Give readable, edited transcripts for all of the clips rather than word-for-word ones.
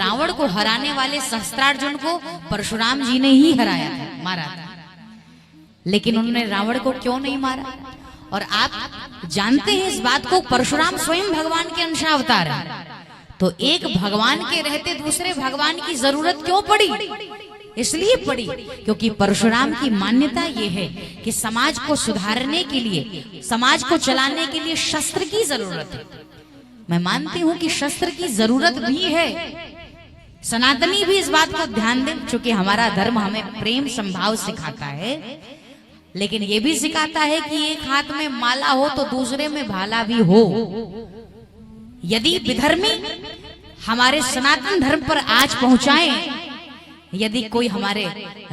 रावण को हराने वाले सहस्त्रार्जुन को परशुराम जी ने ही हराया था, मारा था। लेकिन उन्होंने रावण को क्यों नहीं मारा? और आप जानते हैं इस बात को, परशुराम स्वयं भगवान के अंशावतार है। तो एक भगवान के रहते दूसरे भगवान की जरूरत क्यों पड़ी? इसलिए पड़ी क्योंकि परशुराम की मान्यता यह है कि समाज को सुधारने के लिए, समाज को चलाने के लिए शस्त्र की जरूरत है। मैं मानती हूं कि शस्त्र की जरूरत भी है, सनातनी भी इस बात को ध्यान दें, क्योंकि हमारा धर्म हमें प्रेम संभाव सिखाता है, लेकिन यह भी सिखाता है कि एक हाथ में माला हो तो दूसरे में भाला भी हो। यदि विधर्मी हमारे सनातन धर्म पर आज पहुंचाए, यदि कोई हमारे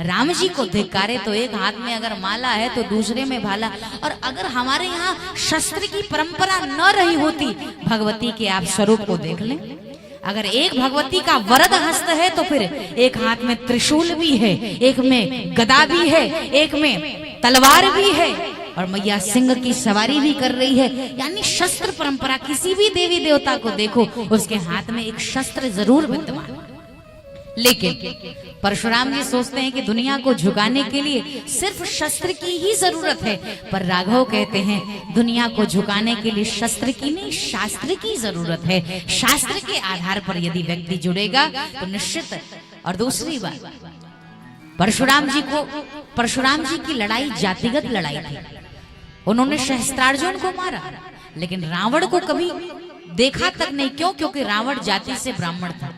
राम जी को धिक्कारे तो एक हाथ में अगर माला है तो दूसरे में भाला, और अगर हमारे यहाँ शस्त्र की परंपरा न रही होती, भगवती के आप स्वरूप को देख लें, अगर एक भगवती का वरद हस्त है तो फिर एक हाथ में त्रिशूल भी है, एक में गदा भी है, एक में तलवार भी है, और मैया सिंह की सवारी भी कर रही है। यानी शस्त्र परंपरा, किसी भी देवी देवता को देखो उसके हाथ में एक शस्त्र जरूर विद्यमान। लेकिन परशुराम जी सोचते हैं कि दुनिया को झुकाने के लिए सिर्फ शस्त्र की ही जरूरत है, पर राघव कहते हैं दुनिया को झुकाने के लिए शस्त्र की नहीं, शास्त्र की जरूरत है। शास्त्र के आधार पर यदि व्यक्ति जुड़ेगा तो निश्चित। और दूसरी बात, परशुराम जी की लड़ाई जातिगत लड़ाई थी। उन्होंने सहस्त्रार्जुन को मारा, लेकिन रावण को कभी देखा तक नहीं। क्यों? क्योंकि रावण जाति से ब्राह्मण था।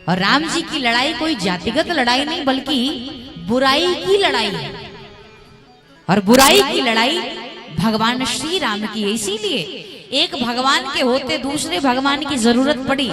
और राम जी की लड़ाई कोई जातिगत लड़ाई नहीं, बल्कि बुराई की लड़ाई है। और बुराई की लड़ाई भगवान श्री राम की है। इसीलिए एक भगवान के होते दूसरे भगवान की जरूरत पड़ी।